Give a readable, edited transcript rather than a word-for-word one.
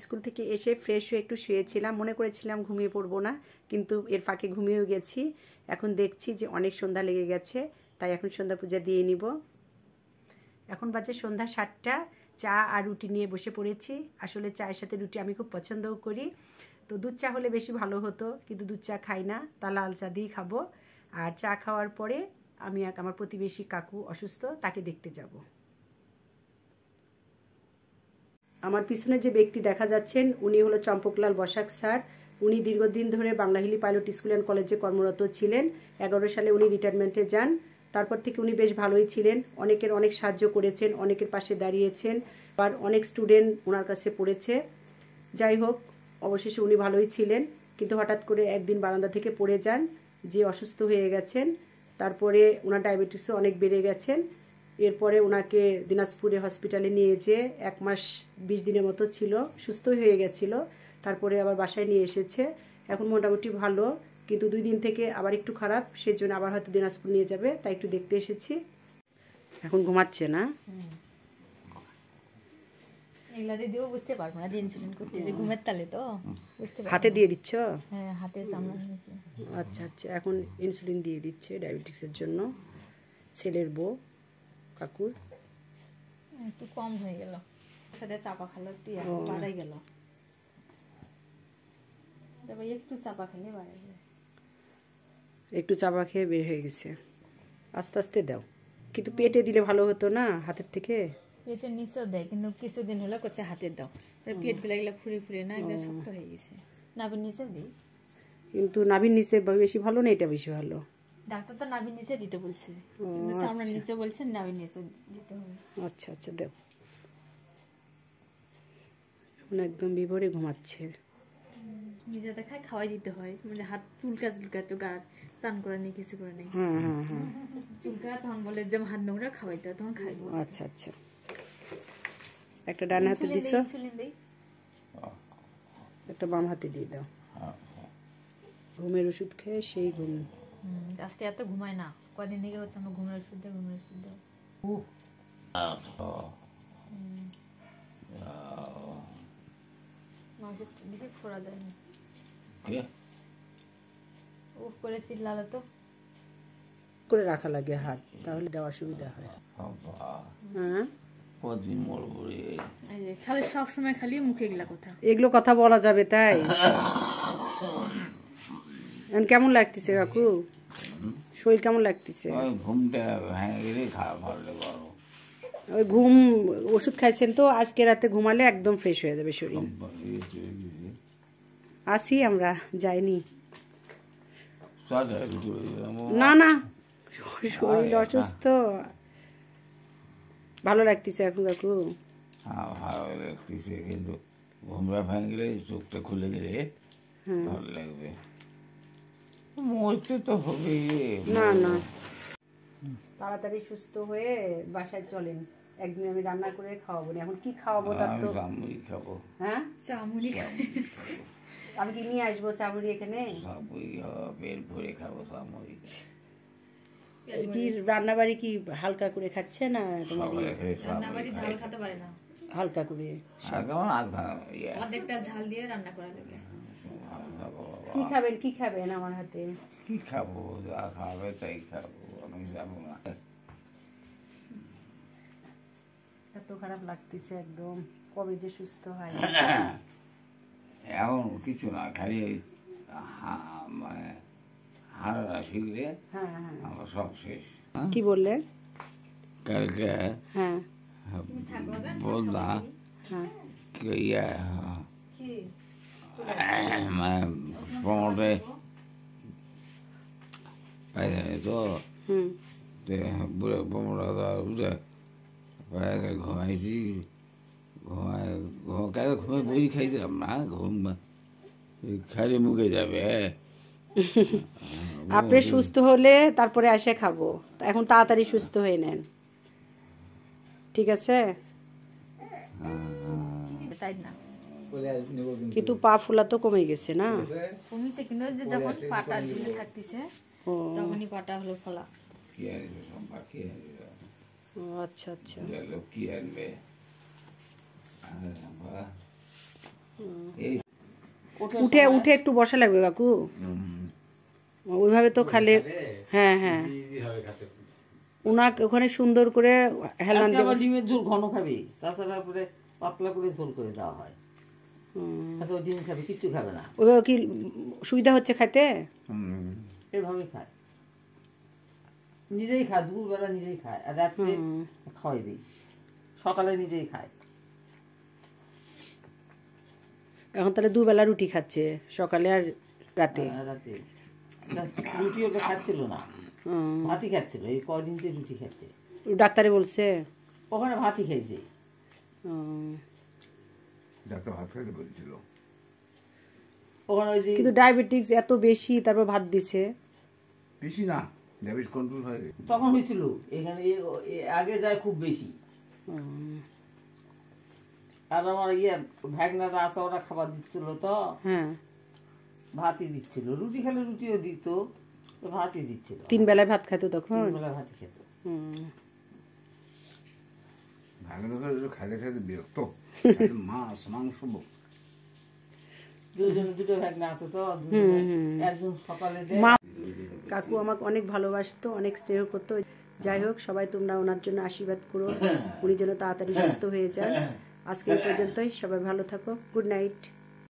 School থেকে এসে fresh হয়ে একটু শুয়েছিলাম, মনে করেছিলাম ঘুমিয়ে পড়বো না, কিন্তু এর ফাঁকে ঘুমিয়েও গেছি। এখন দেখছি যে অনেক সন্ধ্যা লেগে গেছে, তাই এখন সন্ধ্যা পূজা দিয়ে নিব। এখন বাজে সন্ধ্যা 7টা। চা আর রুটি নিয়ে বসে পড়েছি। আসলে চায়ের সাথে রুটি আমি খুব পছন্দও করি, তো দুধ চা হলে বেশি ভালো হতো, কিন্তু দুধ চা খাই না, তা লাল চা দিয়েই খাবো। আর চা খাওয়ার পরে আমি আমার প্রতিবেশী কাকু অসুস্থ, তাকে দেখতে যাব। আমার পিছনে যে ব্যক্তি দেখা যাচ্ছেন উনি হলো চম্পকলাল বসাক স্যার। উনি দীর্ঘদিন ধরে বাংলাহিলি পাইলট স্কুল অ্যান্ড কলেজে কর্মরত ছিলেন। 11 সালে উনি রিটায়ারমেন্টে যান। তারপর থেকে উনি বেশ ভালোই ছিলেন, অনেকের অনেক সাহায্য করেছেন, অনেকের পাশে দাঁড়িয়েছেন, আর অনেক স্টুডেন্ট ওনার কাছে পড়েছে। যাই হোক, অবশেষে উনি ভালোই ছিলেন, কিন্তু হঠাৎ করে একদিন বারান্দা থেকে পড়ে যান, যে অসুস্থ হয়ে গেছেন। তারপরে ওনার ডায়াবেটিসও অনেক বেড়ে গেছেন। এরপরে ওনাকে দিনাজপুরে হসপিটালে নিয়ে যেয়ে 1 মাস 20 দিনের মতো ছিল, সুস্থ হয়ে গেছিল। তারপরে আবার বাসায় নিয়ে এসেছে, এখন মোটামুটি ভালো, কিন্তু 2 দিন থেকে আবার একটু খারাপ, সেজন্য আবার হয়তো দিনাজপুর নিয়ে যাবে, তাই একটু দেখতে এসেছি। এখন ঘুমাচ্ছে না? এগুলা দিয়েও বুঝতে পারবো না, ইনসুলিন করতে যে ঘুমের তালে তো বুঝতে পারবো। হাতে দিয়ে দিচ্ছ? হ্যাঁ, হাতে চামড়া নিয়েছে। আচ্ছা আচ্ছা, এখন ইনসুলিন দিয়ে দিচ্ছে ডায়াবেটিসের জন্য। ছেলের বউ কাকুর একটু কম হয়ে গেল, সাথে চাপা খালো একটু বাড়াই গেল, তবে একটু চাপা খেলে বাড়াই গেল। একটু চাপা খেয়ে বের হয়ে গেছে। আস্তে আস্তে দাও, কিন্তু পেটে দিলে ভালো হতো না হাতের থেকে? পেটের নিচেও দেয়, কিন্তু কিছুদিন হলো করছে হাতে দাও, পেট গুলা এগুলা ফুরে ফুরে না একদম শক্ত হয়ে গেছে। নাভির নিচেও দিই, কিন্তু নাভির নিচে বেশি ভালো না, এটা বেশি ভালো? ডাক্তার তো নাভির নিচে দিতে বলছে, কিন্তু চামড়ার নিচে বলছেন নাভির নিচে দিতে হবে। আচ্ছা আচ্ছা, দাও। এখন একদম বিভোরে ঘুমাচ্ছে। নিজে দেখায় খাওয়াই দিতে হয়, মানে হাত চুলকা চুলকা তো গা চান করে নেই, কিছু করে নেই। হ্যাঁ হ্যাঁ হ্যাঁ, চুলকা তখন বলে যে হাত নোংরা খাওয়াইতে হয়, তখন খাইবো। আচ্ছা আচ্ছা, একটা ডান হাতে দিছো, একটা বাম হাতে দিয়ে দাও। ঘুমের ওষুধ খেয়ে সেই ঘুম। আজকে এত ঘুমায় না, কদিন থেকে হচ্ছে আমার ঘুমের ওষুধ দেয়, ঘুমের ওষুধ দেয়। মাসের দিকে ফোড়া দেয়নি, উফ করে চিল্লালো তো করে রাখা লাগে হাত, তাহলে দেওয়া সুবিধা হয়। হ্যাঁ, খালি সবসময় খালি মুখে এগুলা কথা, এগুলো কথা বলা যাবে তাই? এখন কেমন লাগতেছে কাকু? শরীর কেমন লাগতেছে? ওই ঘুম ওষুধ খাইছেন তো, আজকে রাতে ঘুমালে একদম ফ্রেশ হয়ে যাবে শরীর। আসি আমরা, যাইনি। না না, শরীর অসুস্থ। ভালো লাগতেছে এখন কাকু? ভালো লাগতেছে, কিন্তু ঘুমরা ভাঙলে চোখটা খুলে গেলে ভালো লাগবে। মরতে তো হবে না না, তাড়াতাড়ি সুস্থ হয়ে বাসায় চলেন, একদিন আমি রান্না করে খাওয়াবো। এখন কি খাওয়াবো? তার তো চামড়ি খাবো। হ্যাঁ, চামড়ি আমি কি নিয়ে আসবো চামড়ি এখানে? চামড়ি পেট ভরে খাবো চামড়ি। কি রান্নাবাড়ি কি হালকা করে খাচ্ছে না তোমার? রান্নাবাড়ি ঝাল খেতে পারে না, হালকা করে অর্ধেকটা ঝাল দিয়ে রান্না করা লাগে। কি খাবেন, কি খাবেন আমার হাতে? কি খাবো? যা খাবে তাই খাবো, আমি যাবো না। এত খারাপ লাগতেছে একদম, কবে যে সুস্থ হয়। এখন কিছু না, খালি মানে হাড়া শিখলে আমার সব শেষ। কি বললে? কালকে হ্যাঁ বললা হ্যাঁ, ইয়ে মানে প্রমোটে পাইনি তো, বুড়ে প্রমোটা বুঝে ঘুমাইছি, ঘুমাই বই খাইছিলাম না, ঘুম খালি মুখে যাবে। আপনি সুস্থ হলে তারপরে এসে খাবো, এখন তাড়াতাড়ি সুস্থ হয়ে নেন, ঠিক আছে? তাই না, কিন্তু পা ফোলা তো কমে গেছে না? কমিছে, কিন্তু যে যখন পাটা ঝুলে থাকতেছে তখনই পাটা হলো ফোলা। আচ্ছা আচ্ছা, কি আনবে? এই উঠে উঠে একটু বসা লাগবে কাকু, ওইভাবে তো খালে। হ্যাঁ হ্যাঁ, উনাকে ওখানে সুন্দর করে হেলান আজকে দিয়ে আবার ডিমের ঝোল ঘন খাবে, তাছাড়া পরে পাতলা করে ঝোল করে দেওয়া হয়। আচ্ছা, ও ডিম খাবে, কিচ্ছু খাবে না, ওইভাবে কি সুবিধা হচ্ছে খাইতে? এভাবেই খায়, নিজেই খায়, দুপুরবেলা নিজেই খায়, আর রাত্রে খাওয়াই দিই, সকালে নিজেই খায়। এখন তাহলে দুবেলা রুটি খাচ্ছে, সকালে আর রাতে। রাতে রুটি ওটা খাচ্ছিল না, ভাতই খাচ্ছিল, এই কদিন তো রুটি খাচ্ছে। ডাক্তারে বলছে ওখানে ভাতই খাইছে। ডাক্তার ভাত খাইতে বলছিল। ওখানে ওই যে কিন্তু ডায়াবেটিক্স এত বেশি, তারপর ভাত দিছে। বেশি না, ডায়াবেটিস কন্ট্রোল হয়। তখন হয়েছিল এখানে, আগে যায় খুব বেশি। আর আমার ভ্যাগনারা আছে, ওরা খাবার দিচ্ছিল, তো হ্যাঁ, ভাতই দিচ্ছিল, রুটি খেলে রুটিও দিত, তো ভাতই দিচ্ছিল, 3 বেলায় ভাত খাইতো তখন। 3 বেলা ভাতই খেত। খাইতে খাইতে বিরক্ত, মাছ মাংস। দুজনে দুটো ভ্যাগনা আছে, তো একজন সকালে দেয়। কাকু আমাকে অনেক ভালোবাসতো, অনেক স্নেহ করতো। যাই হোক, সবাই তোমরা ওনার জন্য আশীর্বাদ করো, উনি যেন তাড়াতাড়ি সুস্থ হয়ে যান। আজকে এই পর্যন্তই, সবাই ভালো থাকো, গুড নাইট।